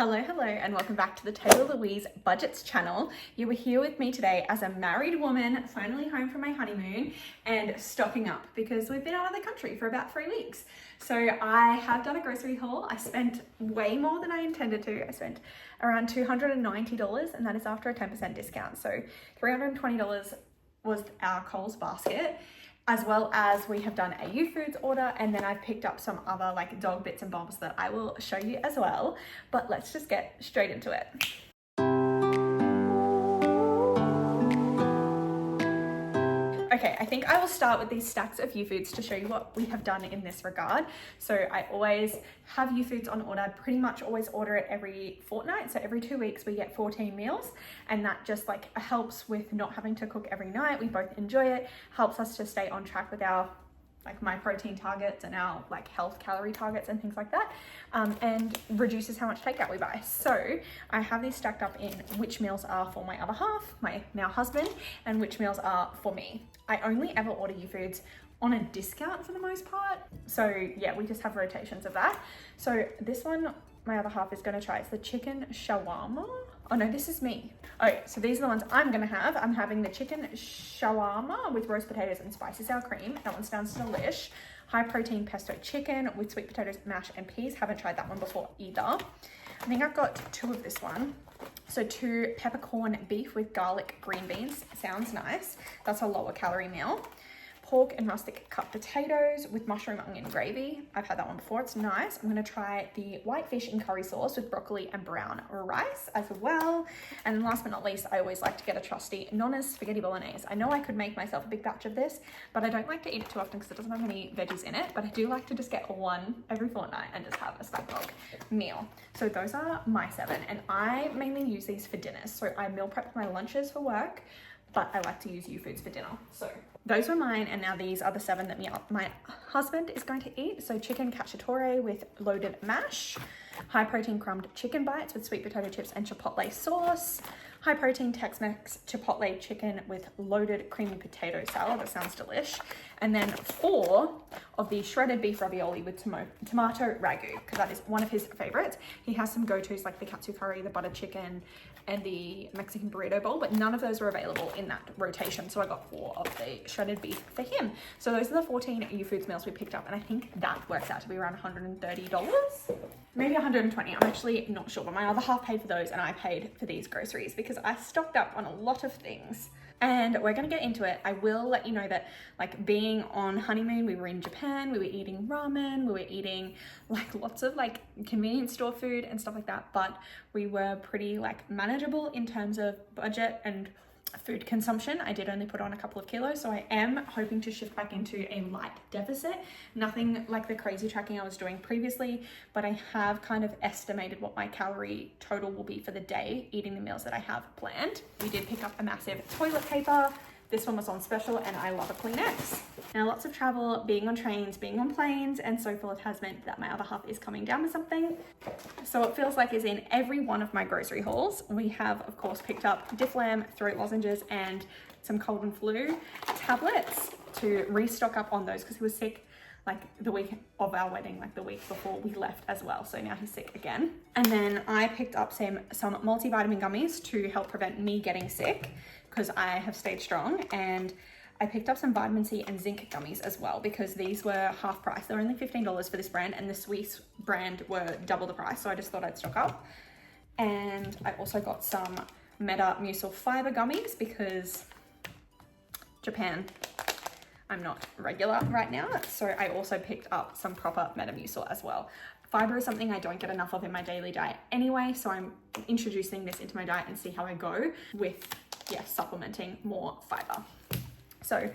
Hello, and welcome back to the Taylah Louise Budgets channel. You are here with me today as a married woman, finally home from my honeymoon and stocking up because we've been out of the country for about 3 weeks. So I have done a grocery haul. I spent way more than I intended to. I spent around $290 and that is after a 10% discount. So $320 was our Coles basket, as well as we have done a YouFoods order, and then I've picked up some other like dog bits and bobs that I will show you as well. But let's just get straight into it. Okay, I think I will start with these stacks of YouFoods to show you what we have done in this regard. So I always have YouFoods on order, pretty much always order it every fortnight. So every 2 weeks we get 14 meals, and that just like helps with not having to cook every night. We both enjoy it, helps us to stay on track with our like my protein targets and our like health calorie targets and things like that, and reduces how much takeout we buy. So I have these stacked up in which meals are for my other half, my now husband, and which meals are for me. I only ever order YouFoods on a discount for the most part. So yeah, we just have rotations of that. So this one, my other half is gonna try. It's the chicken shawarma. Oh no, this is me. Okay, so these are the ones I'm gonna have. I'm having the chicken shawarma with roast potatoes and spicy sour cream. That one sounds delish. High protein pesto chicken with sweet potatoes, mash and peas. Haven't tried that one before either. I think I've got 2 of this one. So 2 peppercorn beef with garlic green beans. Sounds nice. That's a lower calorie meal. Pork and rustic cut potatoes with mushroom onion gravy. I've had that one before, it's nice. I'm gonna try the white fish in curry sauce with broccoli and brown rice as well. And then last but not least, I always like to get a trusty Nonna's spaghetti bolognese. I know I could make myself a big batch of this, but I don't like to eat it too often because it doesn't have any veggies in it, but I do like to just get one every fortnight and just have a snack bulk meal. So those are my 7, and I mainly use these for dinners. So I meal prep my lunches for work, but I like to use YouFoods for dinner. So those were mine, and now these are the 7 that my husband is going to eat. So chicken cacciatore with loaded mash, high protein crumbed chicken bites with sweet potato chips and chipotle sauce, high protein Tex-Mex chipotle chicken with loaded creamy potato salad. That sounds delish. And then 4 of the shredded beef ravioli with tomato ragu, because that is one of his favorites. He has some go-tos like the katsu curry, the butter chicken, and the Mexican burrito bowl, but none of those were available in that rotation. So I got 4 of the shredded beef for him. So those are the 14 YouFoods meals we picked up, and I think that works out to be around $130, maybe $120. I'm actually not sure, but my other half paid for those and I paid for these groceries because I stocked up on a lot of things. And we're gonna get into it. I will let you know that like being on honeymoon, we were in Japan, we were eating ramen, we were eating like lots of like convenience store food and stuff like that, but we were pretty like manageable in terms of budget and food consumption. I did only put on a couple of kilos, so I am hoping to shift back into a light deficit. Nothing like the crazy tracking I was doing previously, but I have kind of estimated what my calorie total will be for the day eating the meals that I have planned. We did pick up a massive toilet paper. This one was on special, and I love a Kleenex. Now, lots of travel, being on trains, being on planes, and so forth has meant that my other half is coming down with something. So it feels like is in every one of my grocery hauls. We have, of course, picked up Difflam, throat lozenges, and some cold and flu tablets to restock up on those because he was sick like the week of our wedding, like the week before we left as well. So now he's sick again. And then I picked up some multivitamin gummies to help prevent me getting sick because I have stayed strong. And I picked up some vitamin C and zinc gummies as well because these were half price. They were only $15 for this brand, and the Swiss brand were double the price. So I just thought I'd stock up. And I also got some Metamucil fiber gummies because Japan, I'm not regular right now. So I also picked up some proper Metamucil as well. Fiber is something I don't get enough of in my daily diet anyway, so I'm introducing this into my diet and see how I go with, supplementing more fiber. So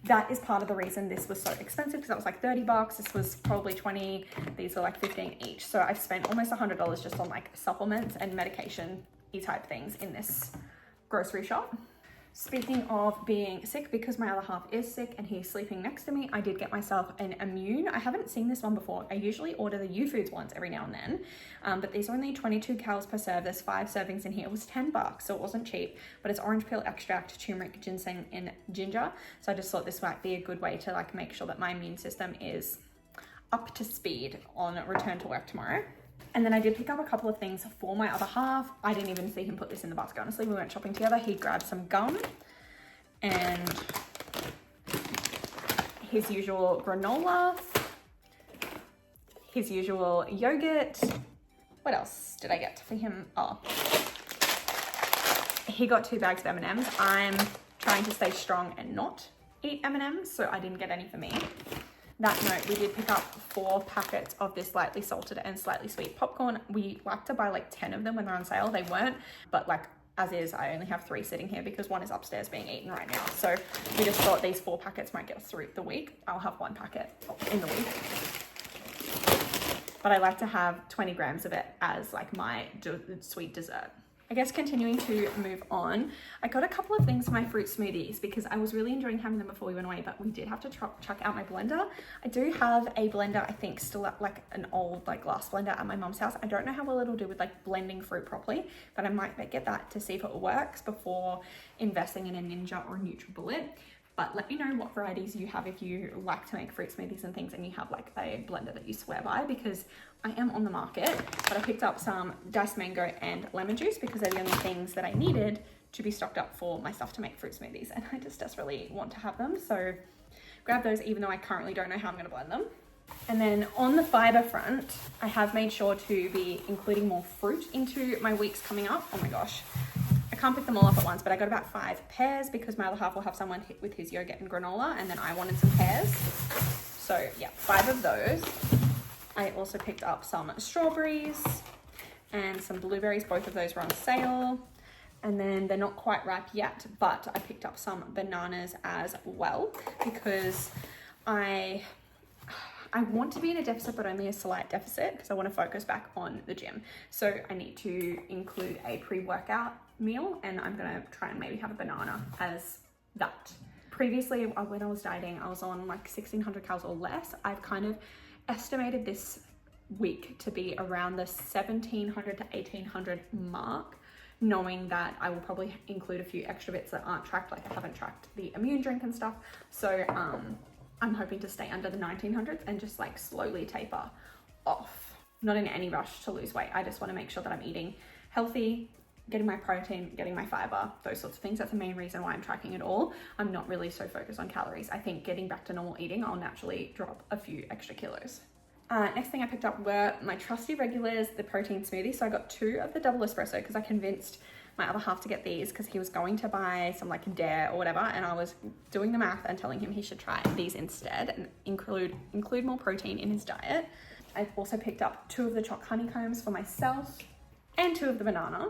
that is part of the reason this was so expensive, because that was like $30. This was probably 20. These were like 15 each. So I've spent almost $100 just on like supplements and medication-y type things in this grocery shop. Speaking of being sick, because my other half is sick and he's sleeping next to me, I did get myself an Immune. I haven't seen this one before. I usually order the YouFoods ones every now and then, but these are only 22 calories per serve. There's 5 servings in here. It was $10, so it wasn't cheap, but it's orange peel extract, turmeric, ginseng, and ginger. So I just thought this might be a good way to like make sure that my immune system is up to speed on return to work tomorrow. And then I did pick up a couple of things for my other half. I didn't even see him put this in the basket, honestly. We went shopping together. He grabbed some gum and his usual granola, his usual yogurt. What else did I get for him? Oh, he got 2 bags of M&Ms. I'm trying to stay strong and not eat M&Ms, so I didn't get any for me. That note, we did pick up 4 packets of this lightly salted and slightly sweet popcorn. We like to buy like 10 of them when they're on sale. They weren't, but like as is, I only have 3 sitting here because 1 is upstairs being eaten right now. So we just thought these 4 packets might get us through the week. I'll have 1 packet in the week. But I like to have 20 grams of it as like my sweet dessert. I guess continuing to move on, I got a couple of things for my fruit smoothies because I was really enjoying having them before we went away, but we did have to chuck out my blender. I do have a blender, I think still like an old like glass blender at my mom's house. I don't know how well it'll do with like blending fruit properly, but I might get that to see if it works before investing in a Ninja or a NutriBullet. But let me know what varieties you have if you like to make fruit smoothies and things and you have like a blender that you swear by, because I am on the market. But I picked up some diced mango and lemon juice because they're the only things that I needed to be stocked up for my stuff to make fruit smoothies, and I just desperately want to have them. So grab those even though I currently don't know how I'm going to blend them. And then on the fiber front, I have made sure to be including more fruit into my weeks coming up. Oh my gosh. I can't pick them all up at once, but I got about 5 pears because my other half will have someone with his yogurt and granola, and then I wanted some pears. So yeah, 5 of those. I also picked up some strawberries and some blueberries. Both of those were on sale. And then they're not quite ripe yet, but I picked up some bananas as well because I want to be in a deficit, but only a slight deficit because I want to focus back on the gym. So I need to include a pre-workout meal, and I'm going to try and maybe have a banana as that. Previously, when I was dieting, I was on like 1,600 calories or less. I've kind of estimated this week to be around the 1,700 to 1,800 mark, knowing that I will probably include a few extra bits that aren't tracked, like I haven't tracked the immune drink and stuff. So I'm hoping to stay under the 1900s and just like slowly taper off. Not in any rush to lose weight. I just want to make sure that I'm eating healthy, getting my protein, getting my fiber, those sorts of things. That's the main reason why I'm tracking it all. I'm not really so focused on calories. I think getting back to normal eating, I'll naturally drop a few extra kilos. Next thing I picked up were my trusty regulars, the protein smoothie. So I got 2 of the double espresso because I convinced my other half to get these because he was going to buy some like Dare or whatever, and I was doing the math and telling him he should try these instead and include more protein in his diet. I also picked up 2 of the choc honeycombs for myself and 2 of the banana.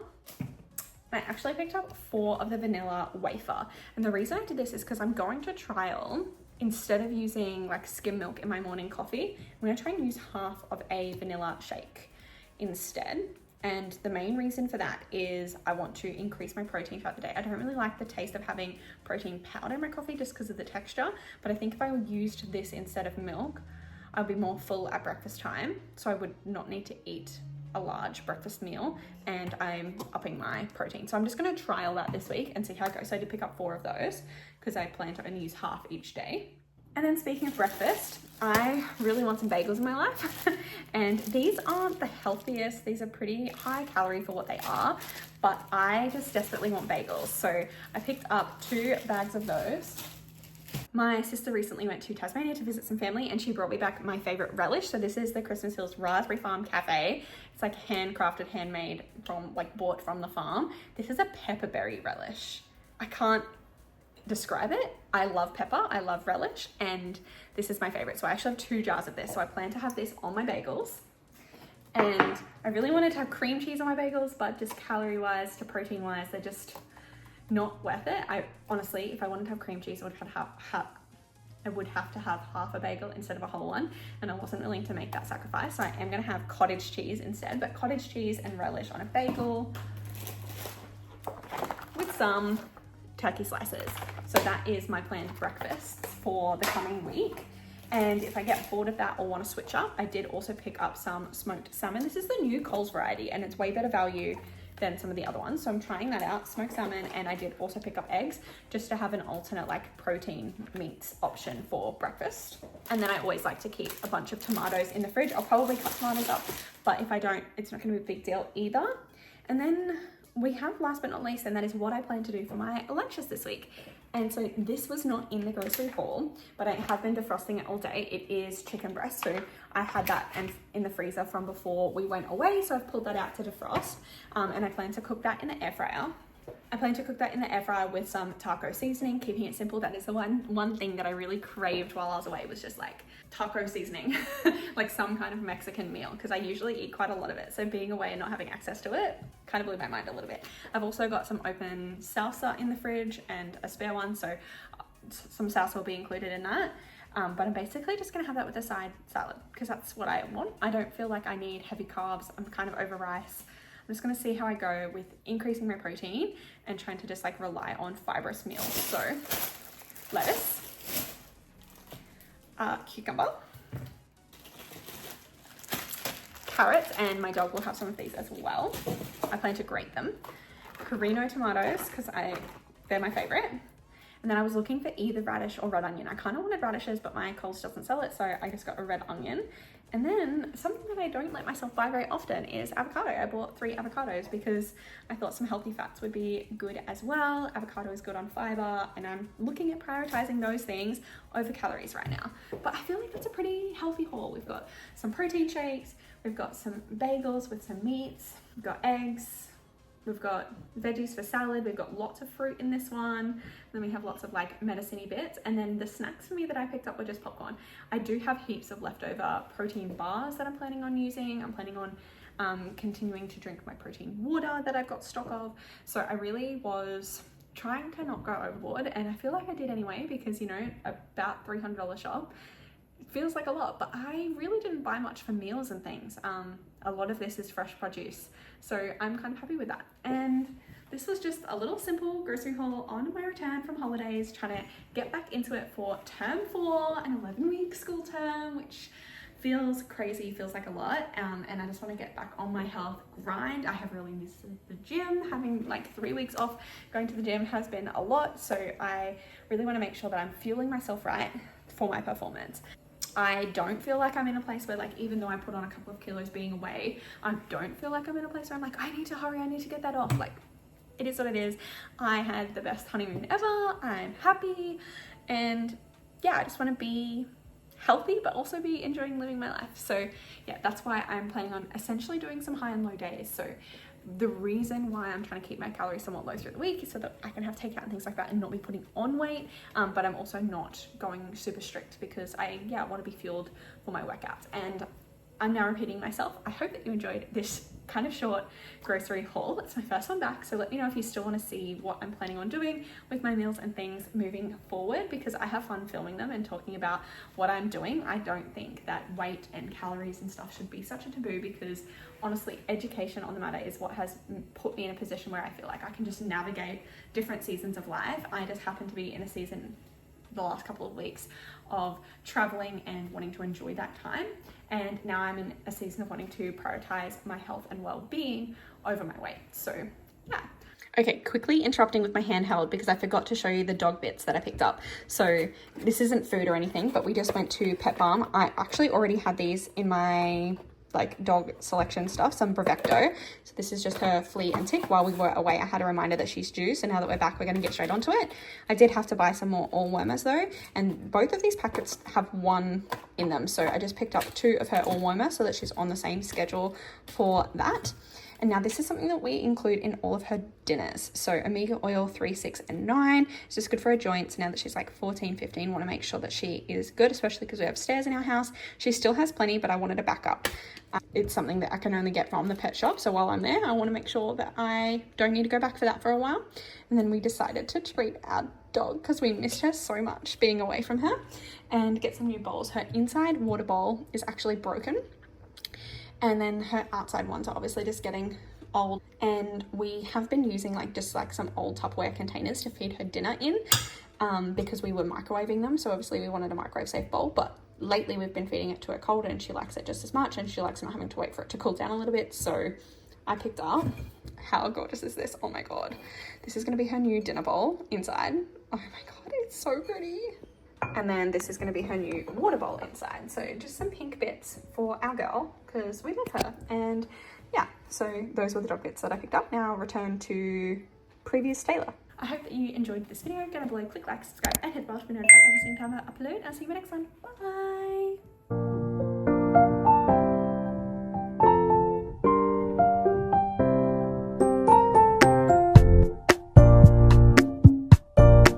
I actually picked up 4 of the vanilla wafer, and the reason I did this is because I'm going to trial, instead of using like skim milk in my morning coffee, I'm going to try and use half of a vanilla shake instead. And the main reason for that is I want to increase my protein throughout the day. I don't really like the taste of having protein powder in my coffee just because of the texture, but I think if I used this instead of milk, I'd be more full at breakfast time, so I would not need to eat a large breakfast meal, and I'm upping my protein. So I'm just going to trial that this week and see how it goes. So I did pick up 4 of those because I plan to only use half each day. And then speaking of breakfast, I really want some bagels in my life. And these aren't the healthiest. These are pretty high calorie for what they are, but I just desperately want bagels. So I picked up 2 bags of those. My sister recently went to Tasmania to visit some family, and she brought me back my favorite relish. So this is the Christmas Hills Raspberry Farm Cafe. It's like handcrafted, handmade from like bought from the farm. This is a pepperberry relish. I can't describe it. I love pepper, I love relish, and this is my favorite. So I actually have 2 jars of this. So I plan to have this on my bagels. And I really wanted to have cream cheese on my bagels, but just calorie wise to protein wise, they're just not worth it. I honestly, if I wanted to have cream cheese, I would have to have half a bagel instead of a whole one, and I wasn't willing to make that sacrifice. So I am going to have cottage cheese instead, but cottage cheese and relish on a bagel with some turkey slices. So that is my planned breakfast for the coming week. And if I get bored of that or want to switch up, I did also pick up some smoked salmon. This is the new Coles variety, and it's way better value than some of the other ones. So I'm trying that out, smoked salmon, and I did also pick up eggs just to have an alternate like protein meats option for breakfast. And then I always like to keep a bunch of tomatoes in the fridge. I'll probably cut tomatoes up, but if I don't, it's not going to be a big deal either. And then we have last but not least, and that is what I plan to do for my lunches this week. And so this was not in the grocery haul, but I have been defrosting it all day. It is chicken breast. So I had that in the freezer from before we went away. So I've pulled that out to defrost, and I plan to cook that in the air fryer. I plan to cook that in the air fryer with some taco seasoning, keeping it simple. That is the one thing that I really craved while I was away, was just like taco seasoning, like some kind of Mexican meal, because I usually eat quite a lot of it. So being away and not having access to it kind of blew my mind a little bit. I've also got some open salsa in the fridge and a spare one, so some salsa will be included in that. But I'm basically just gonna have that with a side salad, because that's what I want. I don't feel like I need heavy carbs. I'm kind of over rice. I'm just gonna see how I go with increasing my protein and trying to just like rely on fibrous meals. So lettuce, cucumber, carrots, and my dog will have some of these as well. I plan to grate them. Perino tomatoes, because they're my favorite. And then I was looking for either radish or red onion. I kind of wanted radishes, but my Coles doesn't sell it, so I just got a red onion. And then something that I don't let myself buy very often is avocado. I bought 3 avocados because I thought some healthy fats would be good as well. Avocado is good on fiber, and I'm looking at prioritizing those things over calories right now. But I feel like that's a pretty healthy haul. We've got some protein shakes, we've got some bagels with some meats, we've got eggs, we've got veggies for salad, we've got lots of fruit in this one, then we have lots of like medicine-y bits, and then the snacks for me that I picked up were just popcorn. I do have heaps of leftover protein bars that I'm planning on using. I'm planning on continuing to drink my protein water that I've got stock of. So I really was trying to not go overboard, and I feel like I did anyway, because you know, about $300 shop, it feels like a lot, but I really didn't buy much for meals and things. A lot of this is fresh produce, so I'm kind of happy with that. And this was just a little simple grocery haul on my return from holidays, trying to get back into it for term 4, an 11-week school term, which feels crazy, feels like a lot. And I just want to get back on my health grind. I have really missed the gym. Having like 3 weeks off going to the gym has been a lot, so I really want to make sure that I'm fueling myself right for my performance. I don't feel like I'm in a place where, like, even though I put on a couple of kilos being away, I don't feel like I'm in a place where I'm like, I need to hurry, I need to get that off. Like, it is what it is. I had the best honeymoon ever. I'm happy. And yeah, I just want to be healthy, but also be enjoying living my life. So yeah, that's why I'm planning on essentially doing some high and low days. So the reason why I'm trying to keep my calories somewhat low through the week is so that I can have takeout and things like that and not be putting on weight. But I'm also not going super strict, because I want to be fueled for my workouts. And I'm now repeating myself. I hope that you enjoyed this kind of short grocery haul. It's my first one back, so let me know if you still want to see what I'm planning on doing with my meals and things moving forward, because I have fun filming them and talking about what I'm doing. I don't think that weight and calories and stuff should be such a taboo, because honestly, education on the matter is what has put me in a position where I feel like I can just navigate different seasons of life. I just happen to be in a season the last couple of weeks of traveling and wanting to enjoy that time, and now I'm in a season of wanting to prioritize my health and well-being over my weight. So yeah. Okay, quickly interrupting with my handheld because I forgot to show you the dog bits that I picked up. So this isn't food or anything, but we just went to Pet Balm. I actually already had these in my like dog selection stuff, some Bravecto. So this is just her flea and tick. While we were away, I had a reminder that she's due. So now that we're back, we're going to get straight onto it. I did have to buy some more all-wormers though, and both of these packets have 1 in them. So I just picked up 2 of her all-wormer so that she's on the same schedule for that. And now this is something that we include in all of her dinners. So omega oil 3, 6, and 9. It's just good for her joints. Now that she's like 14, 15, want to make sure that she is good, especially because we have stairs in our house. She still has plenty, but I wanted to back up. It's something that I can only get from the pet shop. So while I'm there, I want to make sure that I don't need to go back for that for a while. And then we decided to treat our dog, because we missed her so much being away from her, and get some new bowls. Her inside water bowl is actually broken, and then her outside ones are obviously just getting old, and we have been using like some old Tupperware containers to feed her dinner in, because we were microwaving them, so obviously we wanted a microwave safe bowl. But lately we've been feeding it to her cold, and she likes it just as much, and she likes not having to wait for it to cool down a little bit. So I picked up. How gorgeous is this? Oh my god. This is going to be her new dinner bowl inside. Oh my god, it's so pretty. And then this is going to be her new water bowl inside. So just some pink bits for our girl because we love her. And yeah, so those were the dog bits that I picked up. Now return to previous Taylah. I hope that you enjoyed this video. Go down below, click like, subscribe, and hit the bell to be notified every single time I upload. I'll see you in the next one. Bye.